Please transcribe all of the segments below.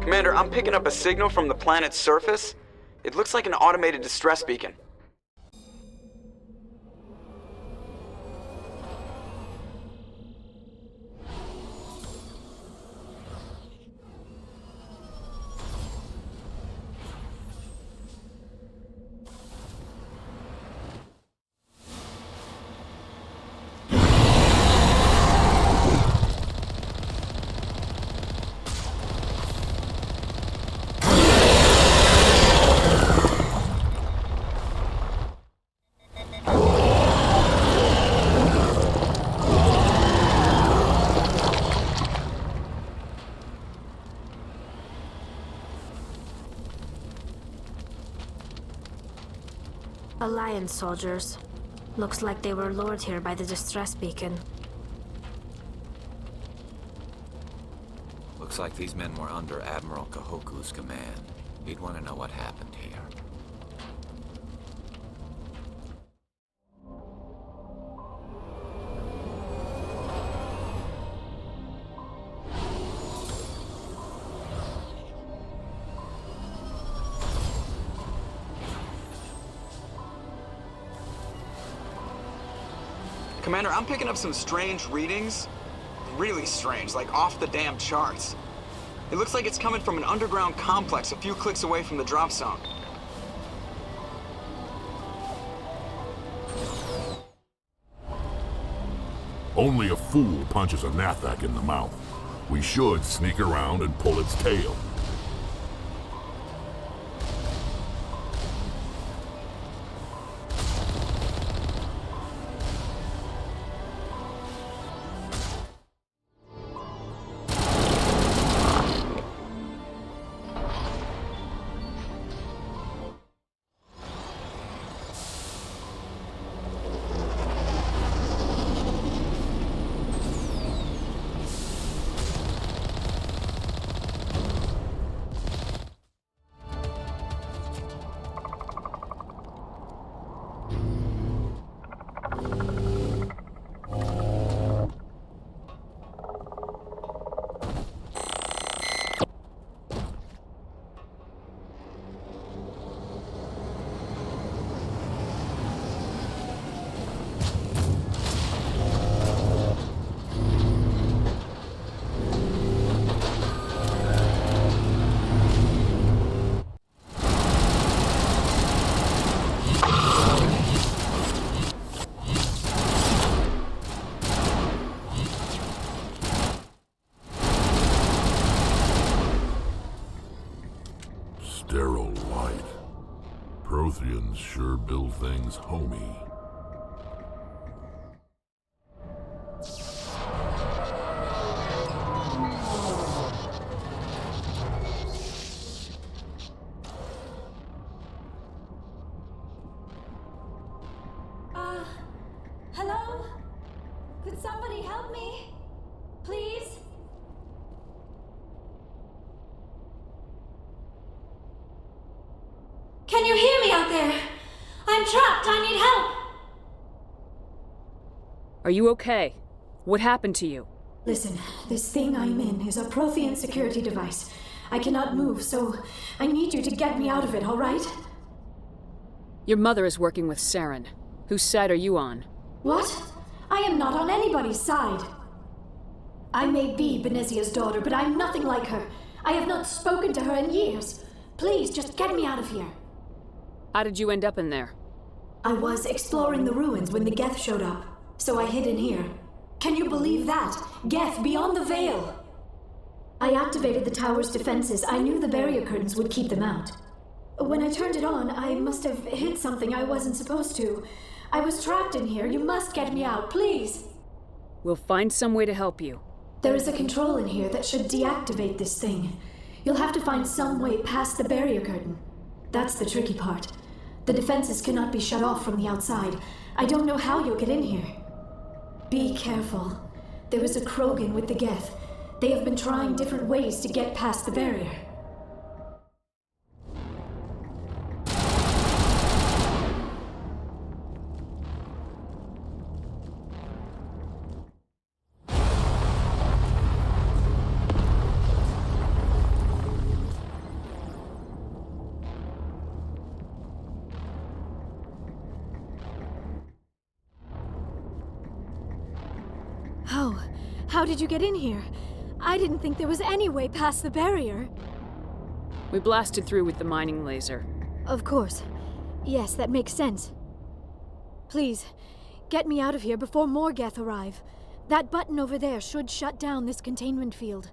Commander, I'm picking up a signal from the planet's surface. It looks like an automated distress beacon. Alliance soldiers. Looks like they were lured here by the distress beacon. Looks like these men were under Admiral Kahoku's command. He'd want to know what happened here. Commander, I'm picking up some strange readings. Really strange, like off the damn charts. It looks like it's coming from an underground complex a few clicks away from the drop zone. Only a fool punches a Nathak in the mouth. We should sneak around and pull its tail. Sterile light. Protheans sure build things homey. Hello? Could somebody help me? Please? Can you hear me out there? I'm trapped. I need help. Are you okay? What happened to you? Listen, this thing I'm in is a Prothean security device. I cannot move, so I need you to get me out of it, all right? Your mother is working with Saren. Whose side are you on? What? I am not on anybody's side. I may be Benezia's daughter, but I'm nothing like her. I have not spoken to her in years. Please, just get me out of here. How did you end up in there? I was exploring the ruins when the Geth showed up, so I hid in here. Can you believe that? Geth beyond the veil! I activated the tower's defenses. I knew the barrier curtains would keep them out. When I turned it on, I must have hit something I wasn't supposed to. I was trapped in here. You must get me out, please! We'll find some way to help you. There is a control in here that should deactivate this thing. You'll have to find some way past the barrier curtain. That's the tricky part. The defenses cannot be shut off from the outside. I don't know how you'll get in here. Be careful. There is a Krogan with the Geth. They have been trying different ways to get past the barrier. How did you get in here? I didn't think there was any way past the barrier. We blasted through with the mining laser. Of course. Yes, that makes sense. Please, get me out of here before more Geth arrive. That button over there should shut down this containment field.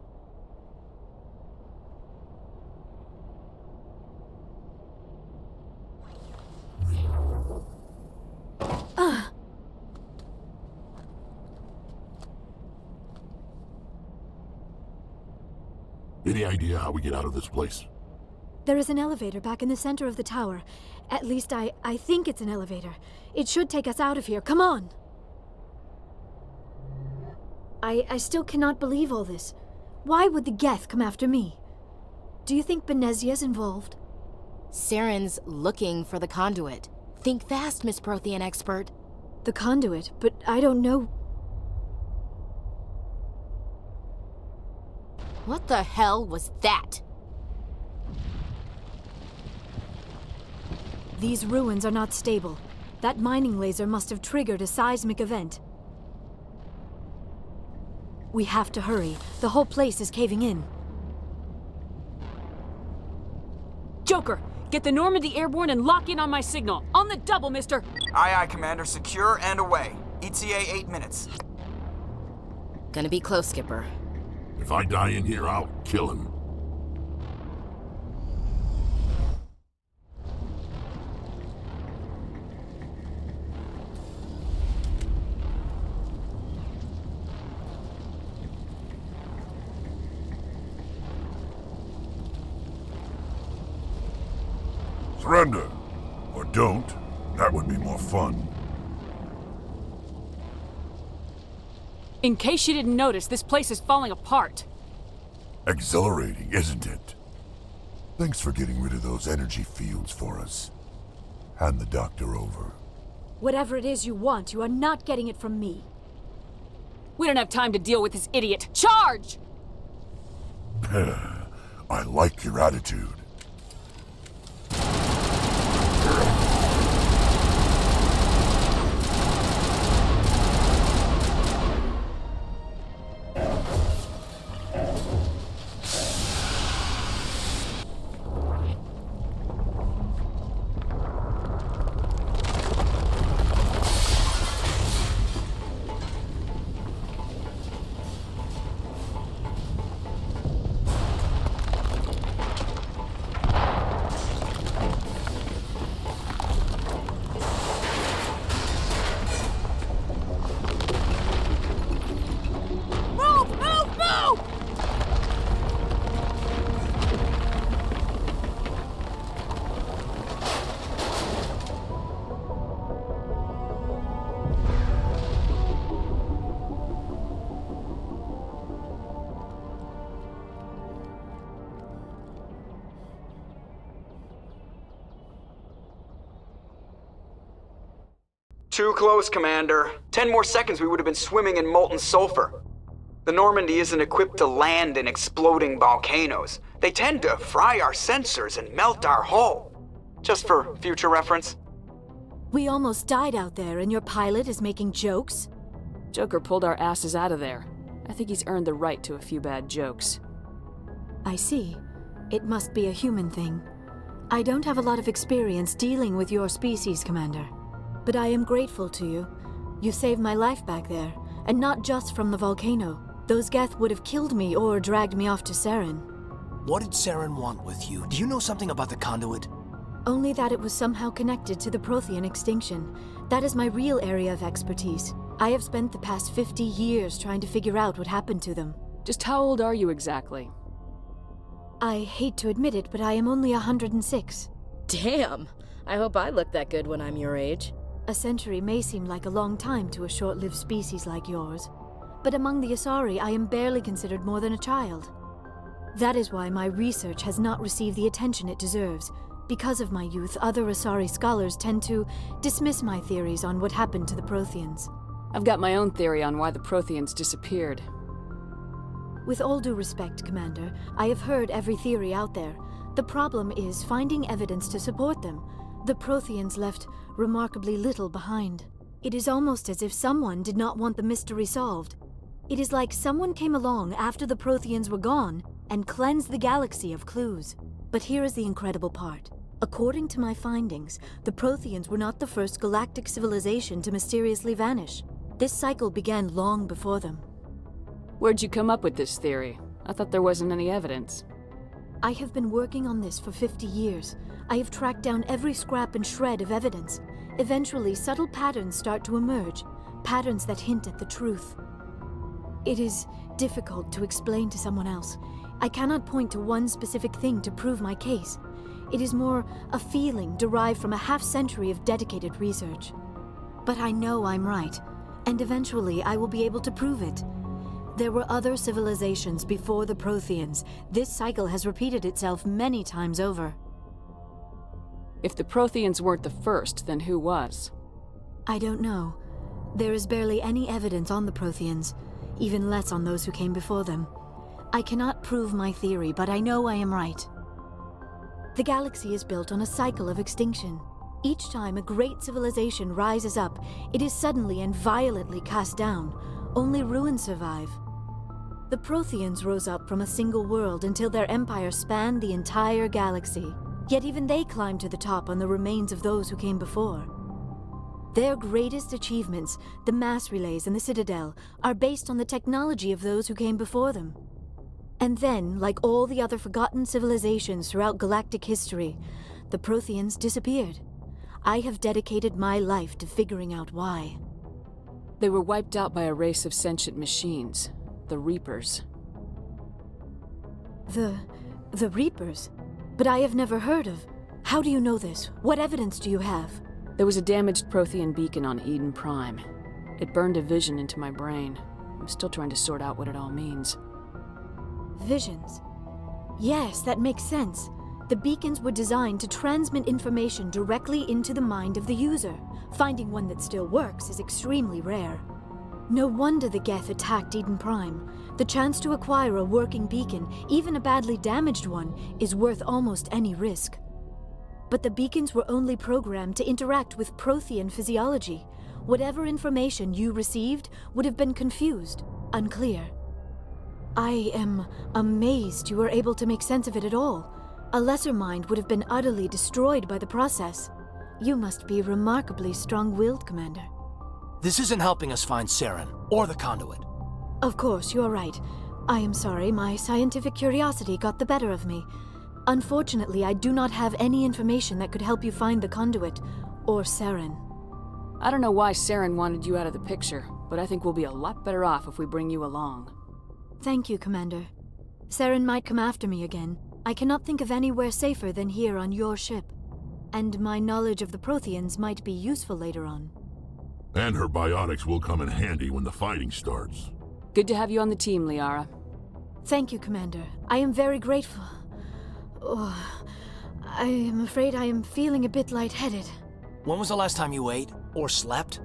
Any idea how we get out of this place? There is an elevator back in the center of the tower. At least I think it's an elevator. It should take us out of here. Come on! I still cannot believe all this. Why would the Geth come after me? Do you think Benezia's involved? Saren's looking for the conduit. Think fast, Miss Prothean expert. The conduit, but I don't know. What the hell was that? These ruins are not stable. That mining laser must have triggered a seismic event. We have to hurry. The whole place is caving in. Joker, get the Normandy airborne and lock in on my signal. On the double, mister! Aye, aye, Commander. Secure and away. ETA 8 minutes. Gonna be close, Skipper. If I die in here, I'll kill him. Surrender. Or don't. That would be more fun. In case you didn't notice, this place is falling apart. Exhilarating, isn't it? Thanks for getting rid of those energy fields for us. Hand the doctor over. Whatever it is you want, you are not getting it from me. We don't have time to deal with this idiot. Charge! I like your attitude. Too close, Commander. 10 more seconds we would have been swimming in molten sulfur. The Normandy isn't equipped to land in exploding volcanoes. They tend to fry our sensors and melt our hull. Just for future reference. We almost died out there, and your pilot is making jokes? Joker pulled our asses out of there. I think he's earned the right to a few bad jokes. I see. It must be a human thing. I don't have a lot of experience dealing with your species, Commander. But I am grateful to you. You saved my life back there, and not just from the volcano. Those Geth would have killed me or dragged me off to Saren. What did Saren want with you? Do you know something about the conduit? Only that it was somehow connected to the Prothean extinction. That is my real area of expertise. I have spent the past 50 years trying to figure out what happened to them. Just how old are you exactly? I hate to admit it, but I am only 106. Damn! I hope I look that good when I'm your age. A century may seem like a long time to a short-lived species like yours, but among the Asari, I am barely considered more than a child. That is why my research has not received the attention it deserves. Because of my youth, other Asari scholars tend to dismiss my theories on what happened to the Protheans. I've got my own theory on why the Protheans disappeared. With all due respect, Commander, I have heard every theory out there. The problem is finding evidence to support them. The Protheans left remarkably little behind. It is almost as if someone did not want the mystery solved. It is like someone came along after the Protheans were gone and cleansed the galaxy of clues. But here is the incredible part. According to my findings, the Protheans were not the first galactic civilization to mysteriously vanish. This cycle began long before them. Where'd you come up with this theory? I thought there wasn't any evidence. I have been working on this for 50 years. I have tracked down every scrap and shred of evidence. Eventually, subtle patterns start to emerge, patterns that hint at the truth. It is difficult to explain to someone else. I cannot point to one specific thing to prove my case. It is more a feeling derived from a half-century of dedicated research. But I know I'm right, and eventually I will be able to prove it. There were other civilizations before the Protheans. This cycle has repeated itself many times over. If the Protheans weren't the first, then who was? I don't know. There is barely any evidence on the Protheans, even less on those who came before them. I cannot prove my theory, but I know I am right. The galaxy is built on a cycle of extinction. Each time a great civilization rises up, it is suddenly and violently cast down. Only ruins survive. The Protheans rose up from a single world until their empire spanned the entire galaxy. Yet even they climbed to the top on the remains of those who came before. Their greatest achievements, the mass relays and the Citadel, are based on the technology of those who came before them. And then, like all the other forgotten civilizations throughout galactic history, the Protheans disappeared. I have dedicated my life to figuring out why. They were wiped out by a race of sentient machines, the Reapers. The Reapers? But I have never heard of. How do you know this? What evidence do you have? There was a damaged Prothean beacon on Eden Prime. It burned a vision into my brain. I'm still trying to sort out what it all means. Visions. Yes, that makes sense. The beacons were designed to transmit information directly into the mind of the user. Finding one that still works is extremely rare. No wonder the Geth attacked Eden Prime. The chance to acquire a working beacon, even a badly damaged one, is worth almost any risk. But the beacons were only programmed to interact with Prothean physiology. Whatever information you received would have been confused, unclear. I am amazed you were able to make sense of it at all. A lesser mind would have been utterly destroyed by the process. You must be remarkably strong-willed, Commander. This isn't helping us find Saren, or the conduit. Of course, you are right. I am sorry, my scientific curiosity got the better of me. Unfortunately, I do not have any information that could help you find the conduit, or Saren. I don't know why Saren wanted you out of the picture, but I think we'll be a lot better off if we bring you along. Thank you, Commander. Saren might come after me again. I cannot think of anywhere safer than here on your ship. And my knowledge of the Protheans might be useful later on. And her biotics will come in handy when the fighting starts. Good to have you on the team, Liara. Thank you, Commander. I am very grateful. Oh, I am afraid I am feeling a bit lightheaded. When was the last time you ate, or slept?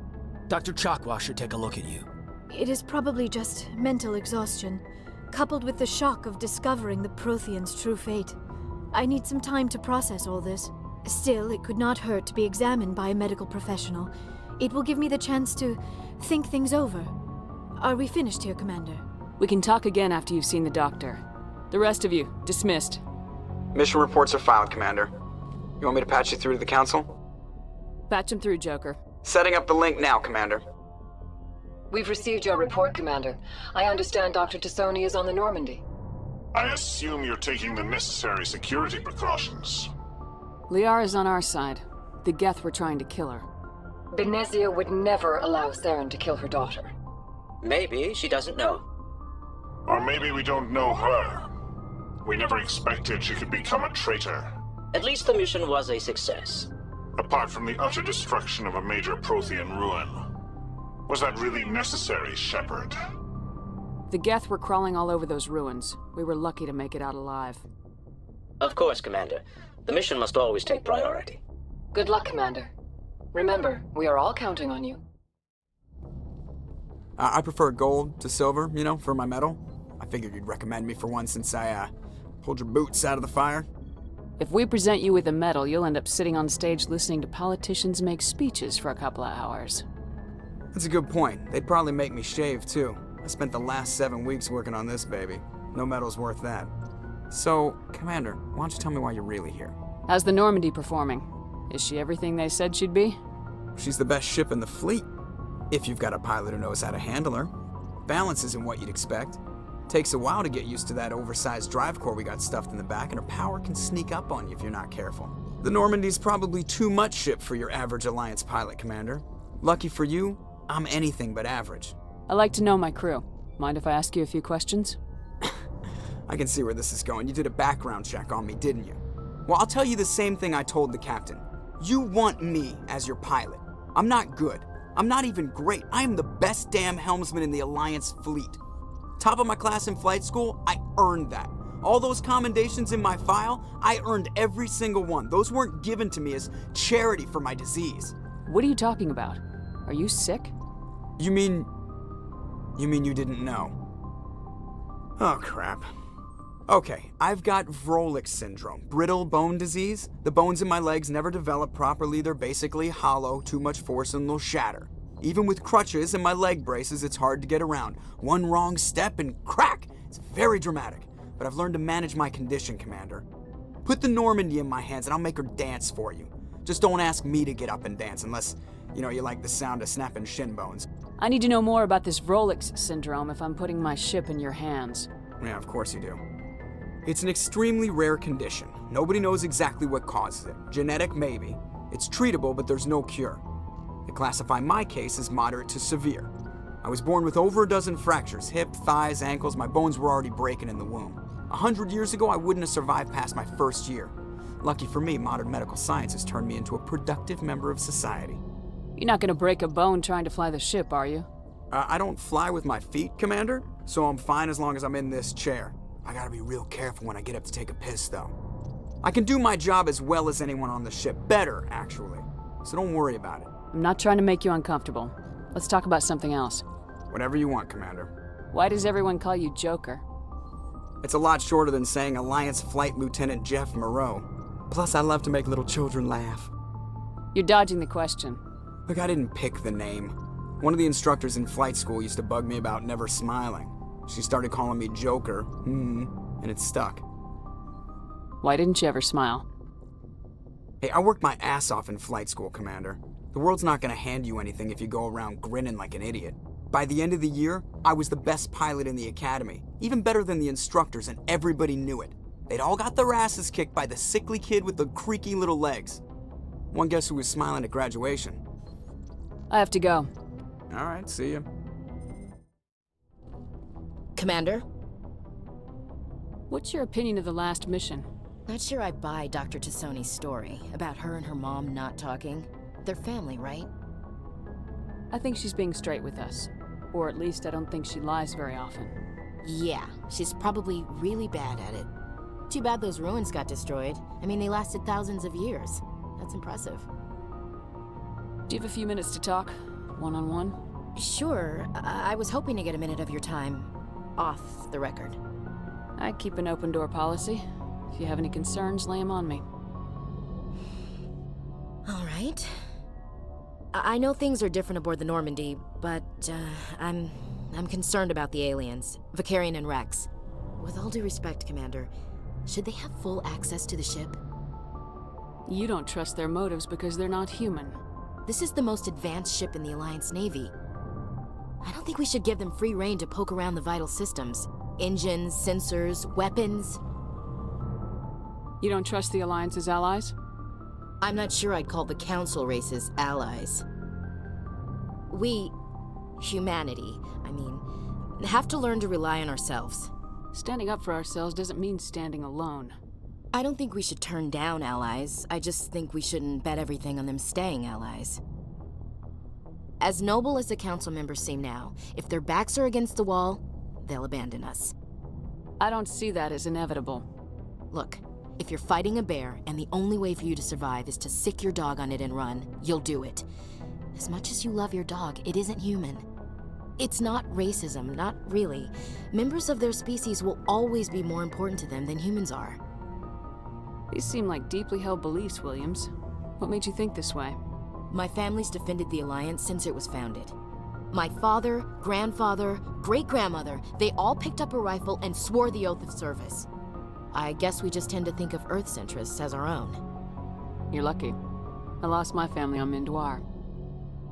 Dr. Chakwa should take a look at you. It is probably just mental exhaustion, coupled with the shock of discovering the Protheans' true fate. I need some time to process all this. Still, it could not hurt to be examined by a medical professional. It will give me the chance to think things over. Are we finished here, Commander? We can talk again after you've seen the doctor. The rest of you, dismissed. Mission reports are filed, Commander. You want me to patch you through to the Council? Patch him through, Joker. Setting up the link now, Commander. We've received your report, Commander. I understand Dr. Tassoni is on the Normandy. I assume you're taking the necessary security precautions. Liara's on our side. The Geth were trying to kill her. Benezia would never allow Saren to kill her daughter. Maybe she doesn't know. Or maybe we don't know her. We never expected she could become a traitor. At least the mission was a success. Apart from the utter destruction of a major Prothean ruin. Was that really necessary, Shepard? The Geth were crawling all over those ruins. We were lucky to make it out alive. Of course, Commander. The mission must always take priority. Good luck, Commander. Remember, we are all counting on you. I prefer gold to silver, for my medal. I figured you'd recommend me for one since I, pulled your boots out of the fire. If we present you with a medal, you'll end up sitting on stage listening to politicians make speeches for a couple of hours. That's a good point. They'd probably make me shave, too. I spent the last 7 weeks working on this baby. No medal's worth that. So, Commander, why don't you tell me why you're really here? How's the Normandy performing? Is she everything they said she'd be? She's the best ship in the fleet, if you've got a pilot who knows how to handle her. Balance isn't what you'd expect. Takes a while to get used to that oversized drive core we got stuffed in the back, and her power can sneak up on you if you're not careful. The Normandy's probably too much ship for your average Alliance pilot, Commander. Lucky for you, I'm anything but average. I like to know my crew. Mind if I ask you a few questions? I can see where this is going. You did a background check on me, didn't you? Well, I'll tell you the same thing I told the captain. You want me as your pilot. I'm not good. I'm not even great. I am the best damn helmsman in the Alliance fleet. Top of my class in flight school, I earned that. All those commendations in my file, I earned every single one. Those weren't given to me as charity for my disease. What are you talking about? Are you sick? You mean you didn't know? Oh, crap. Okay, I've got Vrolik syndrome, brittle bone disease. The bones in my legs never develop properly. They're basically hollow, too much force and they'll shatter. Even with crutches and my leg braces, it's hard to get around. One wrong step and crack! It's very dramatic, but I've learned to manage my condition, Commander. Put the Normandy in my hands and I'll make her dance for you. Just don't ask me to get up and dance unless, you like the sound of snapping shin bones. I need to know more about this Vrolik syndrome if I'm putting my ship in your hands. Yeah, of course you do. It's an extremely rare condition. Nobody knows exactly what causes it. Genetic, maybe. It's treatable, but there's no cure. They classify my case as moderate to severe. I was born with over a dozen fractures, hip, thighs, ankles. My bones were already breaking in the womb. 100 years ago, I wouldn't have survived past my first year. Lucky for me, modern medical science has turned me into a productive member of society. You're not gonna break a bone trying to fly the ship, are you? I don't fly with my feet, Commander, so I'm fine as long as I'm in this chair. I gotta be real careful when I get up to take a piss, though. I can do my job as well as anyone on the ship. Better, actually. So don't worry about it. I'm not trying to make you uncomfortable. Let's talk about something else. Whatever you want, Commander. Why does everyone call you Joker? It's a lot shorter than saying Alliance Flight Lieutenant Jeff Moreau. Plus, I love to make little children laugh. You're dodging the question. Look, I didn't pick the name. One of the instructors in flight school used to bug me about never smiling. She started calling me Joker, and it stuck. Why didn't you ever smile? Hey, I worked my ass off in flight school, Commander. The world's not gonna hand you anything if you go around grinning like an idiot. By the end of the year, I was the best pilot in the academy, even better than the instructors, and everybody knew it. They'd all got their asses kicked by the sickly kid with the creaky little legs. One guess who was smiling at graduation? I have to go. All right, see ya. Commander? What's your opinion of the last mission? Not sure I buy Dr. Tassoni's story about her and her mom not talking. They're family, right? I think she's being straight with us. Or at least I don't think she lies very often. Yeah, she's probably really bad at it. Too bad those ruins got destroyed. I mean, they lasted thousands of years. That's impressive. Do you have a few minutes to talk? One-on-one? Sure. I was hoping to get a minute of your time off the record. I keep an open door policy. If you have any concerns, lay them on me. All right. I know things are different aboard the Normandy, but I'm concerned about the aliens, Vicarian and Rex. With all due respect, Commander, should they have full access to the ship? You don't trust their motives because they're not human. This is the most advanced ship in the Alliance Navy. I don't think we should give them free rein to poke around the vital systems. Engines, sensors, weapons. You don't trust the Alliance's allies? I'm not sure I'd call the Council races allies. We, humanity, have to learn to rely on ourselves. Standing up for ourselves doesn't mean standing alone. I don't think we should turn down allies. I just think we shouldn't bet everything on them staying allies. As noble as the Council members seem now, if their backs are against the wall, they'll abandon us. I don't see that as inevitable. Look, if you're fighting a bear and the only way for you to survive is to sick your dog on it and run, you'll do it. As much as you love your dog, it isn't human. It's not racism, not really. Members of their species will always be more important to them than humans are. These seem like deeply held beliefs, Williams. What made you think this way? My family's defended the Alliance since it was founded. My father, grandfather, great-grandmother, they all picked up a rifle and swore the oath of service. I guess we just tend to think of Earth's interests as our own. You're lucky. I lost my family on Mindoir.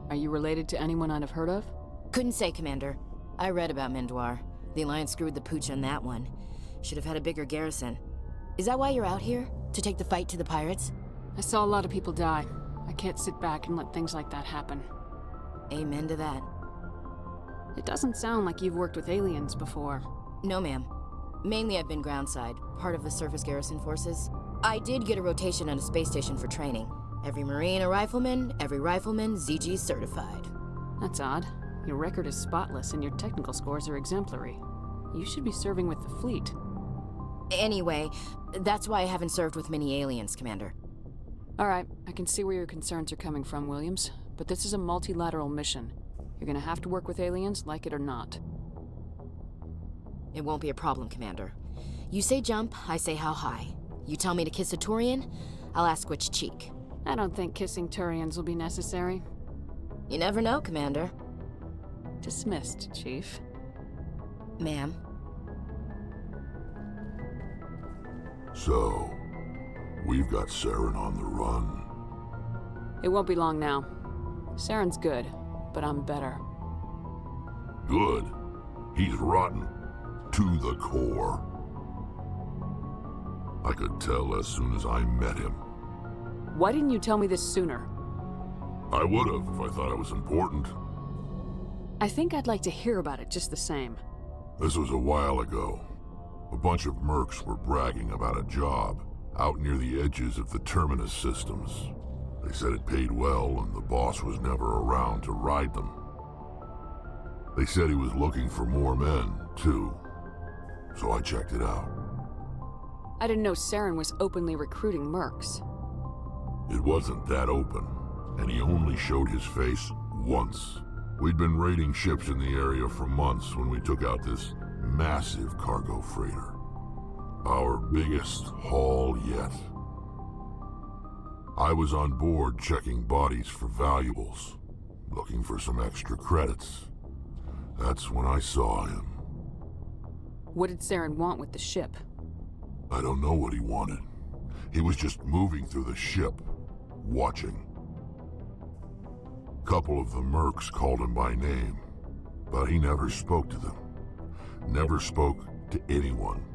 Are you related to anyone I'd have heard of? Couldn't say, Commander. I read about Mindoir. The Alliance screwed the pooch on that one. Should have had a bigger garrison. Is that why you're out here? To take the fight to the pirates? I saw a lot of people die. I can't sit back and let things like that happen. Amen to that. It doesn't sound like you've worked with aliens before. No, ma'am. Mainly I've been groundside, part of the surface garrison forces. I did get a rotation on a space station for training. Every Marine a rifleman, every rifleman ZG certified. That's odd. Your record is spotless and your technical scores are exemplary. You should be serving with the fleet. Anyway, that's why I haven't served with many aliens, Commander. Alright, I can see where your concerns are coming from, Williams. But this is a multilateral mission. You're gonna have to work with aliens, like it or not. It won't be a problem, Commander. You say jump, I say how high. You tell me to kiss a Turian, I'll ask which cheek. I don't think kissing Turians will be necessary. You never know, Commander. Dismissed, Chief. Ma'am. So, we've got Saren on the run. It won't be long now. Saren's good, but I'm better. Good. He's rotten. To the core. I could tell as soon as I met him. Why didn't you tell me this sooner? I would've if I thought it was important. I think I'd like to hear about it just the same. This was a while ago. A bunch of mercs were bragging about a job out near the edges of the Terminus systems. They said it paid well and the boss was never around to ride them. They said he was looking for more men, too. So I checked it out. I didn't know Saren was openly recruiting mercs. It wasn't that open, and he only showed his face once. We'd been raiding ships in the area for months when we took out this massive cargo freighter. Our biggest haul yet. I was on board checking bodies for valuables, looking for some extra credits. That's when I saw him. What did Saren want with the ship? I don't know what he wanted. He was just moving through the ship, watching. Couple of the mercs called him by name, but he never spoke to them. Never spoke to anyone.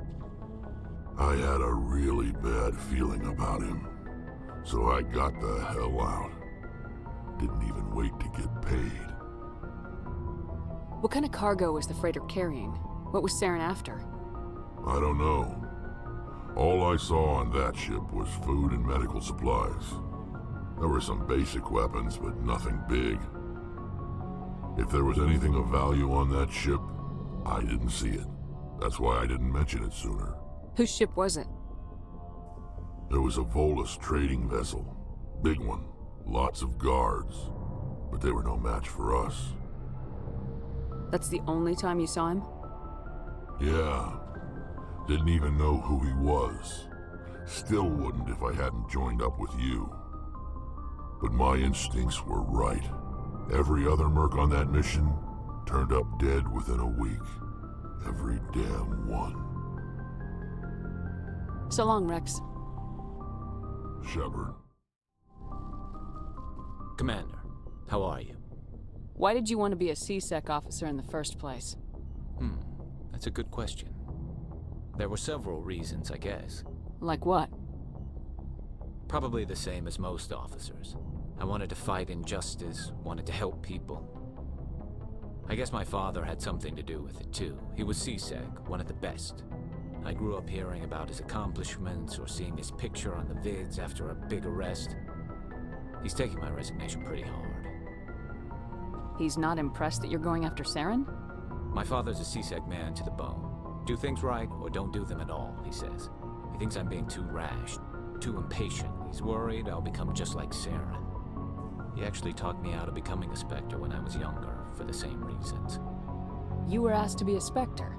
I had a really bad feeling about him, so I got the hell out. Didn't even wait to get paid. What kind of cargo was the freighter carrying? What was Saren after? I don't know. All I saw on that ship was food and medical supplies. There were some basic weapons, but nothing big. If there was anything of value on that ship, I didn't see it. That's why I didn't mention it sooner. Whose ship was it? There was a Volus trading vessel. Big one. Lots of guards. But they were no match for us. That's the only time you saw him? Yeah. Didn't even know who he was. Still wouldn't if I hadn't joined up with you. But my instincts were right. Every other merc on that mission turned up dead within a week. Every damn one. So long, Rex. Shepard. Commander, how are you? Why did you want to be a C-Sec officer in the first place? That's a good question. There were several reasons, I guess. Like what? Probably the same as most officers. I wanted to fight injustice, wanted to help people. I guess my father had something to do with it too. He was C-Sec, one of the best. I grew up hearing about his accomplishments or seeing his picture on the vids after a big arrest. He's taking my resignation pretty hard. He's not impressed that you're going after Saren? My father's a C-Sec man to the bone. Do things right or don't do them at all, he says. He thinks I'm being too rash, too impatient. He's worried I'll become just like Saren. He actually talked me out of becoming a Spectre when I was younger, for the same reasons. You were asked to be a Spectre?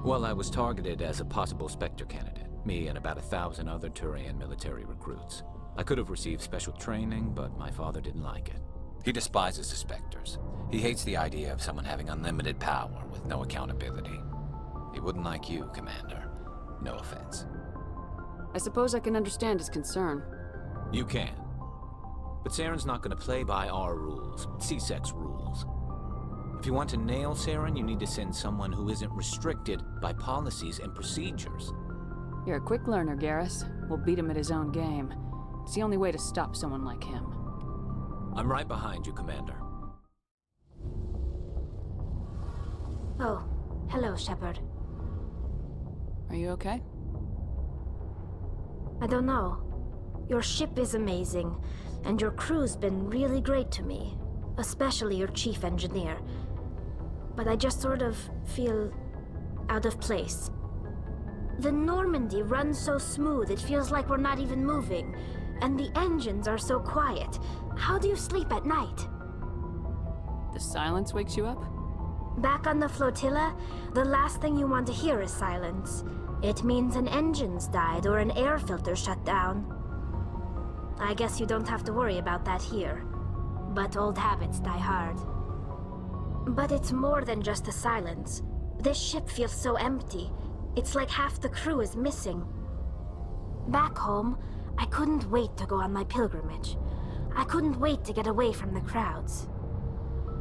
Well, I was targeted as a possible Spectre candidate. Me and about 1,000 other Turian military recruits. I could have received special training, but my father didn't like it. He despises the Spectres. He hates the idea of someone having unlimited power with no accountability. He wouldn't like you, Commander. No offense. I suppose I can understand his concern. You can. But Saren's not going to play by our rules, C-Sec's rules. If you want to nail Saren, you need to send someone who isn't restricted by policies and procedures. You're a quick learner, Garrus. We'll beat him at his own game. It's the only way to stop someone like him. I'm right behind you, Commander. Oh, hello, Shepard. Are you okay? I don't know. Your ship is amazing, and your crew's been really great to me. Especially your chief engineer. But I just sort of feel out of place. The Normandy runs so smooth, it feels like we're not even moving. And the engines are so quiet. How do you sleep at night? The silence wakes you up? Back on the flotilla, the last thing you want to hear is silence. It means an engine's died or an air filter shut down. I guess you don't have to worry about that here. But old habits die hard. But it's more than just the silence. This ship feels so empty. It's like half the crew is missing. Back home, I couldn't wait to go on my pilgrimage. I couldn't wait to get away from the crowds.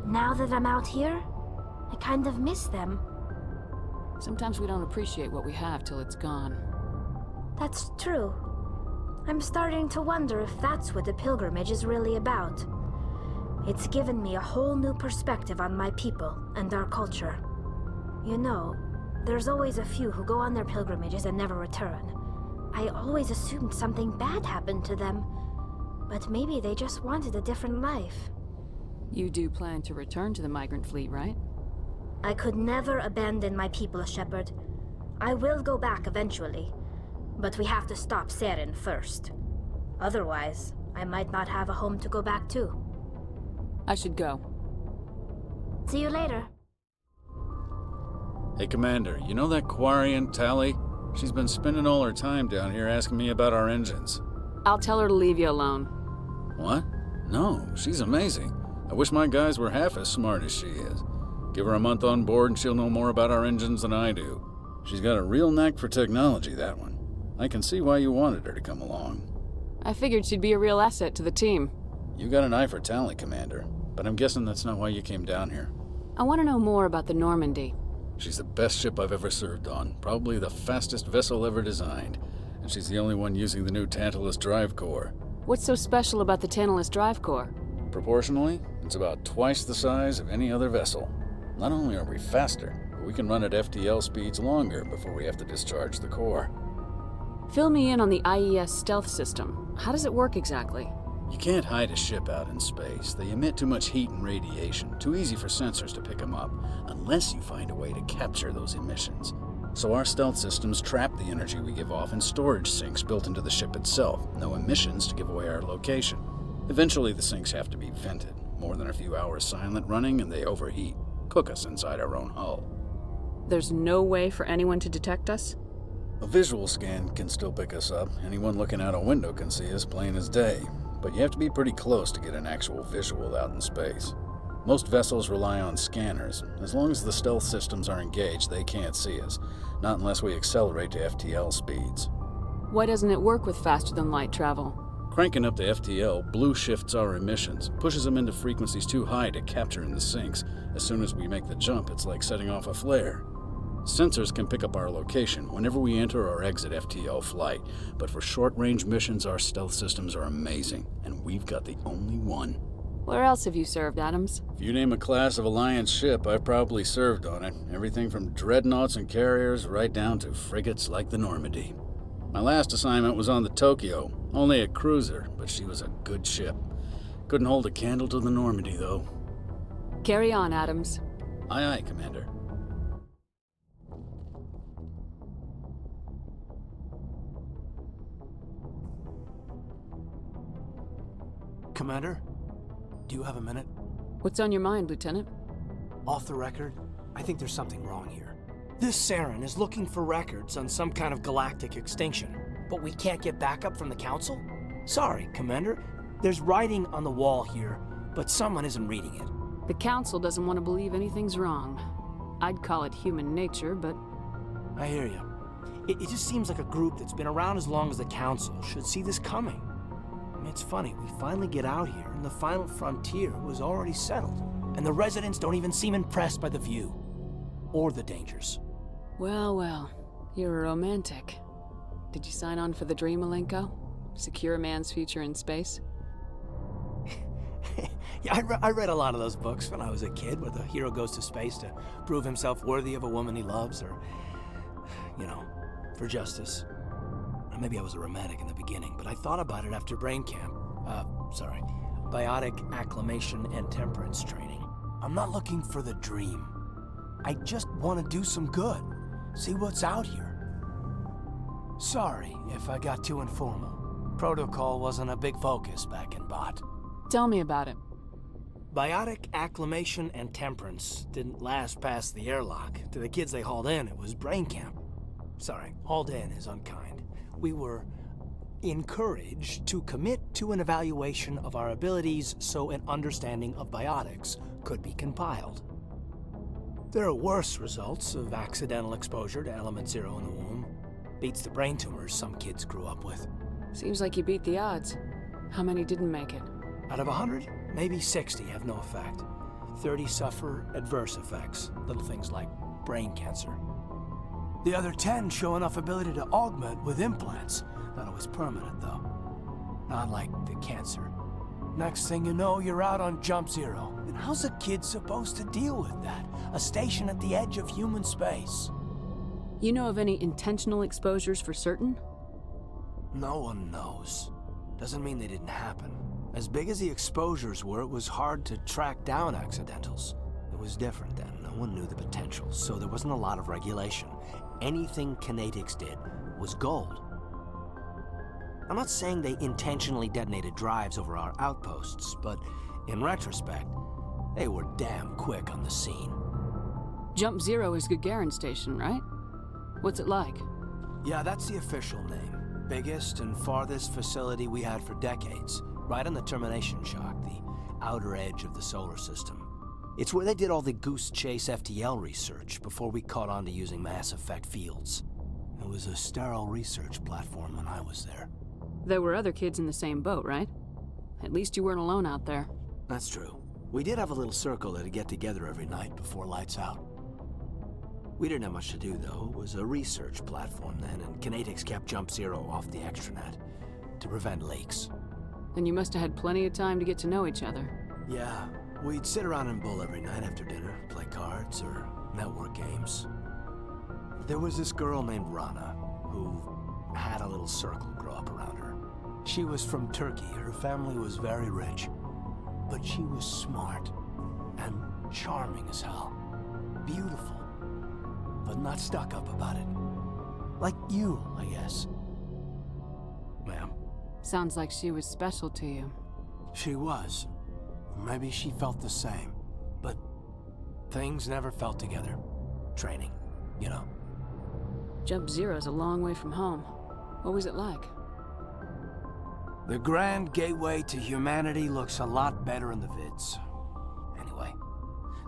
Now that I'm out here, I kind of miss them. Sometimes we don't appreciate what we have till it's gone. That's true. I'm starting to wonder if that's what the pilgrimage is really about. It's given me a whole new perspective on my people and our culture. You know, there's always a few who go on their pilgrimages and never return. I always assumed something bad happened to them, but maybe they just wanted a different life. You do plan to return to the migrant fleet, right? I could never abandon my people, Shepard. I will go back eventually, but we have to stop Saren first. Otherwise, I might not have a home to go back to. I should go. See you later. Hey, Commander, you know that Quarian, Tally? She's been spending all her time down here asking me about our engines. I'll tell her to leave you alone. What? No, she's amazing. I wish my guys were half as smart as she is. Give her a month on board and she'll know more about our engines than I do. She's got a real knack for technology, that one. I can see why you wanted her to come along. I figured she'd be a real asset to the team. You got an eye for Tally, Commander, but I'm guessing that's not why you came down here. I want to know more about the Normandy. She's the best ship I've ever served on, probably the fastest vessel ever designed, and she's the only one using the new Tantalus drive core. What's so special about the Tantalus drive core? Proportionally, it's about twice the size of any other vessel. Not only are we faster, but we can run at FTL speeds longer before we have to discharge the core. Fill me in on the IES stealth system. How does it work exactly? You can't hide a ship out in space. They emit too much heat and radiation, too easy for sensors to pick them up, unless you find a way to capture those emissions. So our stealth systems trap the energy we give off in storage sinks built into the ship itself, no emissions to give away our location. Eventually the sinks have to be vented. More than a few hours silent running and they overheat, cook us inside our own hull. There's no way for anyone to detect us? A visual scan can still pick us up. Anyone looking out a window can see us plain as day. But you have to be pretty close to get an actual visual out in space. Most vessels rely on scanners. As long as the stealth systems are engaged, they can't see us. Not unless we accelerate to FTL speeds. Why doesn't it work with faster-than-light travel? Cranking up to FTL blue shifts our emissions, pushes them into frequencies too high to capture in the sinks. As soon as we make the jump, it's like setting off a flare. Sensors can pick up our location whenever we enter or exit FTL flight, but for short-range missions, our stealth systems are amazing, and we've got the only one. Where else have you served, Adams? If you name a class of Alliance ship, I've probably served on it. Everything from dreadnoughts and carriers right down to frigates like the Normandy. My last assignment was on the Tokyo, only a cruiser, but she was a good ship. Couldn't hold a candle to the Normandy, though. Carry on, Adams. Aye, aye, Commander. Commander, do you have a minute? What's on your mind, Lieutenant? Off the record, I think there's something wrong here. This Saren is looking for records on some kind of galactic extinction, but we can't get backup from the Council? Sorry, Commander. There's writing on the wall here, but someone isn't reading it. The Council doesn't want to believe anything's wrong. I'd call it human nature, but... I hear you. It just seems like a group that's been around as long as the Council should see this coming. I mean, it's funny, we finally get out here, and the final frontier was already settled. And the residents don't even seem impressed by the view. Or the dangers. Well, well. You're a romantic. Did you sign on for the dream, Malenko? Secure a man's future in space? Yeah, I read a lot of those books when I was a kid, where the hero goes to space to prove himself worthy of a woman he loves, or, you know, for justice. Or maybe I was a romantic in the beginning, but I thought about it after brain camp. Biotic acclimation and temperance training. I'm not looking for the dream. I just want to do some good. See what's out here. Sorry if I got too informal. Protocol wasn't a big focus back in Bot. Tell me about it. Biotic acclimation and temperance didn't last past the airlock. To the kids they hauled in, it was brain camp. Sorry, hauled in is unkind. We were encouraged to commit to an evaluation of our abilities so an understanding of biotics could be compiled. There are worse results of accidental exposure to element 0 in the womb. Beats the brain tumors some kids grew up with. Seems like you beat the odds. How many didn't make it? Out of 100, maybe 60 have no effect. 30 suffer adverse effects, little things like brain cancer. The other 10 show enough ability to augment with implants. Not always permanent, though. Not like the cancer. Next thing you know, you're out on Jump Zero. And how's a kid supposed to deal with that? A station at the edge of human space. You know of any intentional exposures for certain? No one knows. Doesn't mean they didn't happen. As big as the exposures were, it was hard to track down accidentals. It was different then. No one knew the potential, so there wasn't a lot of regulation. Anything Kinetics did was gold. I'm not saying they intentionally detonated drives over our outposts, but in retrospect, they were damn quick on the scene. Jump Zero is Gagarin Station, right? What's it like? Yeah, that's the official name. Biggest and farthest facility we had for decades. Right on the termination shock, the outer edge of the solar system. It's where they did all the Goose Chase FTL research before we caught on to using mass effect fields. It was a sterile research platform when I was there. There were other kids in the same boat, right? At least you weren't alone out there. That's true. We did have a little circle that'd get together every night before lights out. We didn't have much to do, though. It was a research platform then, and Kinetics kept Jump Zero off the extranet to prevent leaks. Then you must have had plenty of time to get to know each other. Yeah, we'd sit around and bull every night after dinner, play cards or network games. There was this girl named Rana, who had a little circle grow up around her. She was from Turkey. Her family was very rich. But she was smart and charming as hell. Beautiful, but not stuck up about it. Like you, I guess. Ma'am. Sounds like she was special to you. She was. Maybe she felt the same. But things never felt together. Training, you know. Jump Zero's a long way from home. What was it like? The grand gateway to humanity looks a lot better in the vids. Anyway,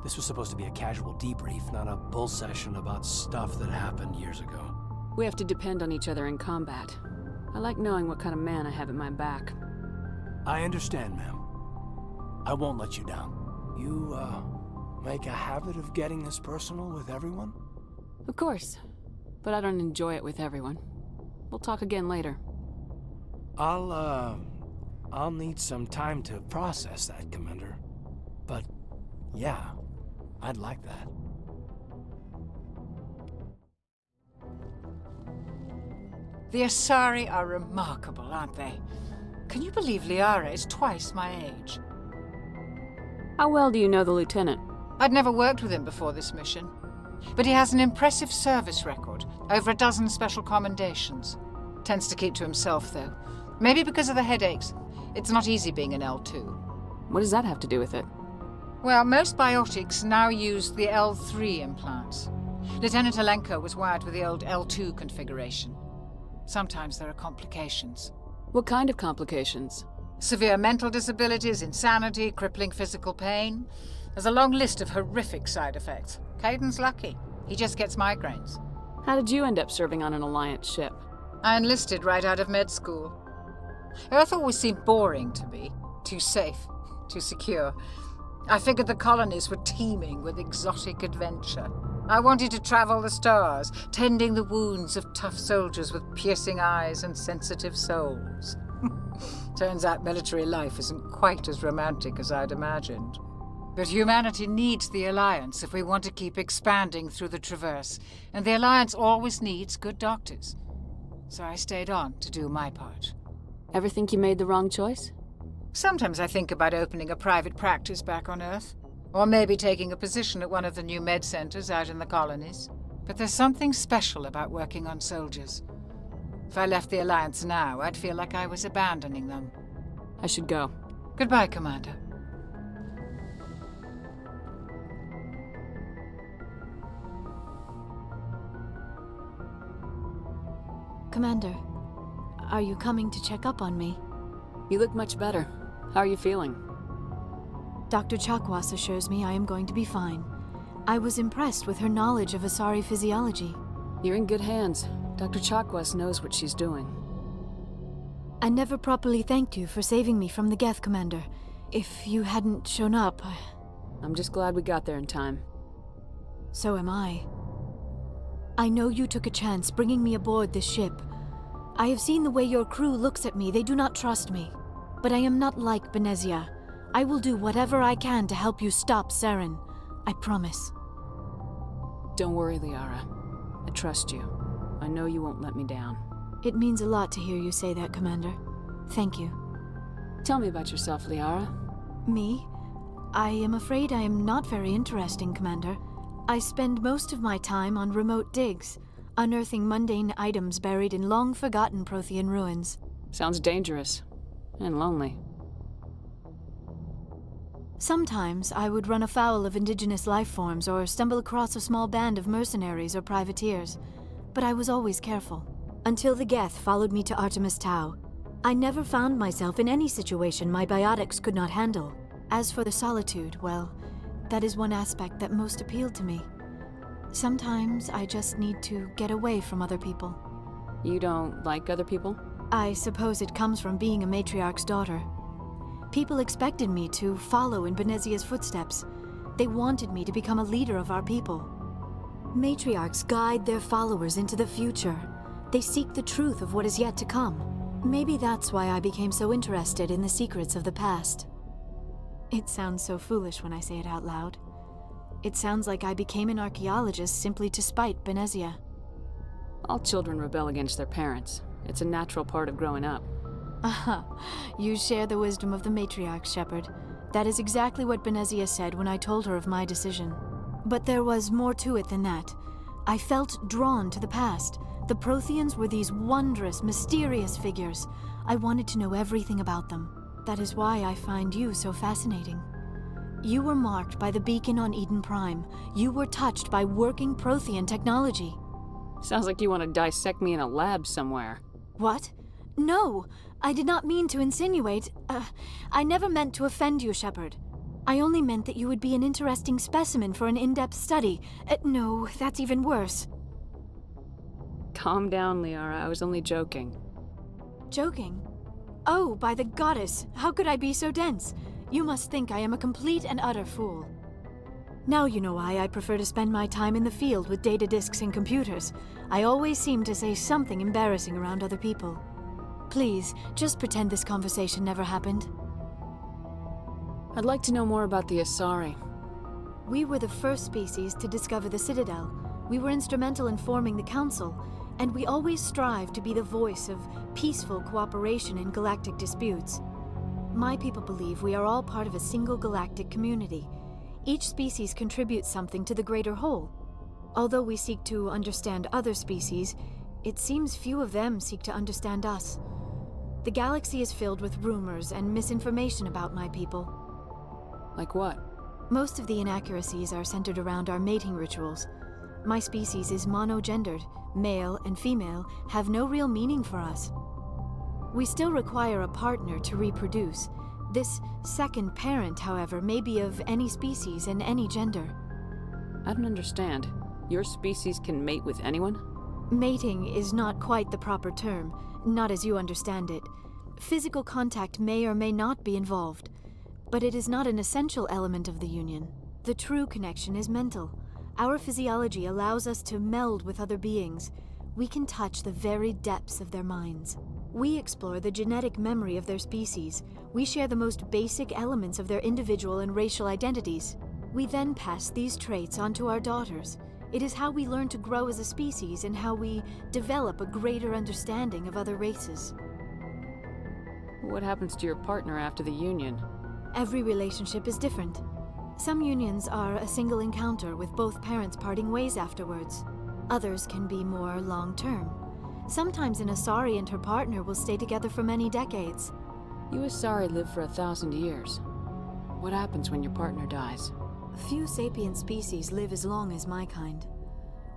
this was supposed to be a casual debrief, not a bull session about stuff that happened years ago. We have to depend on each other in combat. I like knowing what kind of man I have at my back. I understand, ma'am. I won't let you down. You, make a habit of getting this personal with everyone? Of course. But I don't enjoy it with everyone. We'll talk again later. I'll need some time to process that, Commander. But, yeah, I'd like that. The Asari are remarkable, aren't they? Can you believe Liara is twice my age? How well do you know the Lieutenant? I'd never worked with him before this mission. But he has an impressive service record, over a dozen special commendations. Tends to keep to himself, though. Maybe because of the headaches. It's not easy being an L2. What does that have to do with it? Well, most biotics now use the L3 implants. Lieutenant Alenko was wired with the old L2 configuration. Sometimes there are complications. What kind of complications? Severe mental disabilities, insanity, crippling physical pain. There's a long list of horrific side effects. Caden's lucky. He just gets migraines. How did you end up serving on an Alliance ship? I enlisted right out of med school. Earth always seemed boring to me. Too safe, too secure. I figured the colonies were teeming with exotic adventure. I wanted to travel the stars, tending the wounds of tough soldiers with piercing eyes and sensitive souls. Turns out military life isn't quite as romantic as I'd imagined. But humanity needs the Alliance if we want to keep expanding through the Traverse, and the Alliance always needs good doctors. So I stayed on to do my part. Ever think you made the wrong choice? Sometimes I think about opening a private practice back on Earth, or maybe taking a position at one of the new med centers out in the colonies. But there's something special about working on soldiers. If I left the Alliance now, I'd feel like I was abandoning them. I should go. Goodbye, Commander. Commander, are you coming to check up on me? You look much better. How are you feeling? Dr. Chakwas assures me I am going to be fine. I was impressed with her knowledge of Asari physiology. You're in good hands. Dr. Chakwas knows what she's doing. I never properly thanked you for saving me from the Geth, Commander. If you hadn't shown up... I'm just glad we got there in time. So am I. I know you took a chance bringing me aboard this ship. I have seen the way your crew looks at me. They do not trust me. But I am not like Benezia. I will do whatever I can to help you stop Saren. I promise. Don't worry, Liara. I trust you. I know you won't let me down. It means a lot to hear you say that, Commander. Thank you. Tell me about yourself, Liara. Me? I am afraid I am not very interesting, Commander. I spend most of my time on remote digs, unearthing mundane items buried in long-forgotten Prothean ruins. Sounds dangerous. And lonely. Sometimes I would run afoul of indigenous life forms or stumble across a small band of mercenaries or privateers, but I was always careful. Until the Geth followed me to Artemis Tau, I never found myself in any situation my biotics could not handle. As for the solitude, well, that is one aspect that most appealed to me. Sometimes I just need to get away from other people. You don't like other people? I suppose it comes from being a matriarch's daughter. People expected me to follow in Benezia's footsteps. They wanted me to become a leader of our people. Matriarchs guide their followers into the future. They seek the truth of what is yet to come. Maybe that's why I became so interested in the secrets of the past. It sounds so foolish when I say it out loud. It sounds like I became an archaeologist simply to spite Benezia. All children rebel against their parents. It's a natural part of growing up. Aha, you share the wisdom of the matriarch, Shepard. That is exactly what Benezia said when I told her of my decision. But there was more to it than that. I felt drawn to the past. The Protheans were these wondrous, mysterious figures. I wanted to know everything about them. That is why I find you so fascinating. You were marked by the beacon on Eden Prime. You were touched by working Prothean technology. Sounds like you want to dissect me in a lab somewhere. What? No, I did not mean to insinuate. I never meant to offend you, Shepard. I only meant that you would be an interesting specimen for an in-depth study. No, that's even worse. Calm down, Liara. I was only joking. Joking? Oh, by the goddess, how could I be so dense? You must think I am a complete and utter fool. Now you know why I prefer to spend my time in the field with data disks and computers. I always seem to say something embarrassing around other people. Please, just pretend this conversation never happened. I'd like to know more about the Asari. We were the first species to discover the Citadel. We were instrumental in forming the Council, and we always strive to be the voice of peaceful cooperation in galactic disputes. My people believe we are all part of a single galactic community. Each species contributes something to the greater whole. Although we seek to understand other species, it seems few of them seek to understand us. The galaxy is filled with rumors and misinformation about my people. Like what? Most of the inaccuracies are centered around our mating rituals. My species is monogendered. Male and female have no real meaning for us. We still require a partner to reproduce. This second parent, however, may be of any species and any gender. I don't understand. Your species can mate with anyone? Mating is not quite the proper term, not as you understand it. Physical contact may or may not be involved, but it is not an essential element of the union. The true connection is mental. Our physiology allows us to meld with other beings. We can touch the very depths of their minds. We explore the genetic memory of their species. We share the most basic elements of their individual and racial identities. We then pass these traits on to our daughters. It is how we learn to grow as a species and how we develop a greater understanding of other races. What happens to your partner after the union? Every relationship is different. Some unions are a single encounter with both parents parting ways afterwards. Others can be more long-term. Sometimes an Asari and her partner will stay together for many decades. You Asari live for 1,000 years. What happens when your partner dies? Few sapient species live as long as my kind.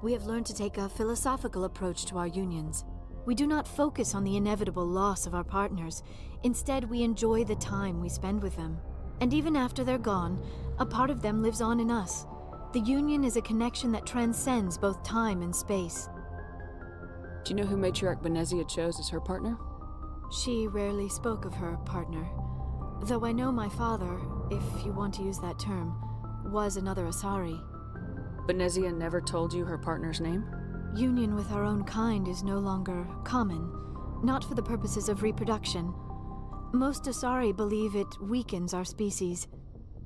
We have learned to take a philosophical approach to our unions. We do not focus on the inevitable loss of our partners. Instead, we enjoy the time we spend with them. And even after they're gone, a part of them lives on in us. The union is a connection that transcends both time and space. Do you know who Matriarch Benezia chose as her partner? She rarely spoke of her partner. Though I know my father, if you want to use that term, was another Asari. Benezia never told you her partner's name? Union with our own kind is no longer common, not for the purposes of reproduction. Most Asari believe it weakens our species.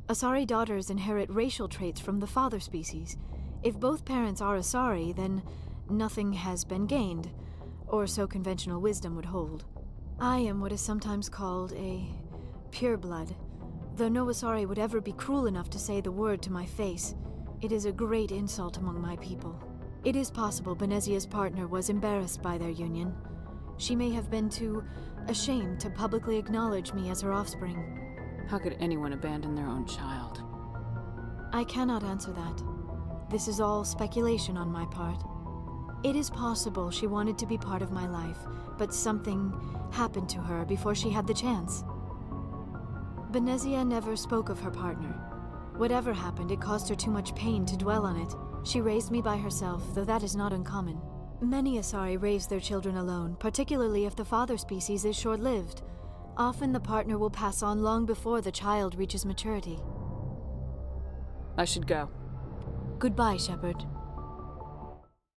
Asari daughters inherit racial traits from the father species. If both parents are Asari, then nothing has been gained, or so conventional wisdom would hold. I am what is sometimes called a pureblood, though no Asari would ever be cruel enough to say the word to my face. It is a great insult among my people. It is possible Benezia's partner was embarrassed by their union. She may have been too ashamed to publicly acknowledge me as her offspring. How could anyone abandon their own child? I cannot answer that. This is all speculation on my part. It is possible she wanted to be part of my life, but something happened to her before she had the chance. Benezia never spoke of her partner. Whatever happened, it caused her too much pain to dwell on it. She raised me by herself, though that is not uncommon. Many Asari raise their children alone, particularly if the father species is short-lived. Often the partner will pass on long before the child reaches maturity. I should go. Goodbye, Shepard.